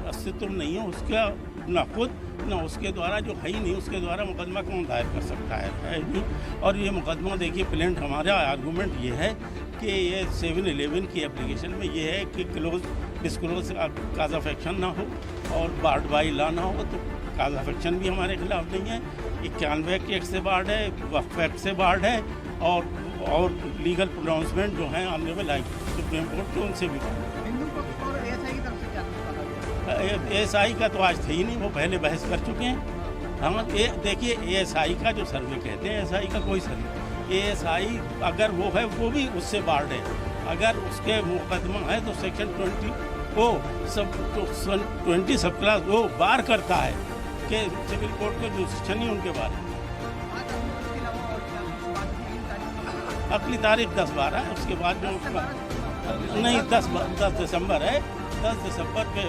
अस्तित्व नहीं है उसका, ना खुद ना उसके द्वारा, जो है ही नहीं उसके द्वारा मुकदमा कौन दायर कर सकता है नहीं। और ये मुकदमा देखिए, प्लेंट हमारा आर्गूमेंट ये है कि ये 711 की एप्लीकेशन में ये है कि close disclose cause of action ना हो और बार्ड बाई लॉ ना हो, तो काज ऑफ एक्शन भी हमारे खिलाफ नहीं है। 91 एक्ट से बार्ड है, वक्फ एक्ट से बार्ड है, और लीगल प्रोनाउंसमेंट जो है ऑनरेबल हाई सुप्रीम कोर्ट के, उनसे भी बार्ड है। हिंदू पक्ष और एएसआई की तरफ से क्या कहा गया? एएसआई का तो आज थे ही नहीं, वो पहले बहस कर चुके हैं। हाँ, देखिए एएसआई का जो सर्वे कहते हैं, एएसआई का कोई सर्वे, एएसआई अगर वो है वो भी उससे बार्ड है। अगर उसके मुकदमा है तो सेक्शन 20 सब क्लास वो बार करता है कि सिविल कोर्ट का जुरिस्डिक्शन ही उनके बारे में। आज हम इसके अलावा और क्या इस बात की 3 तारीख अगली तारीख 10-12 है, उसके बाद जो नहीं 10 दिसंबर है, 10 दिसंबर के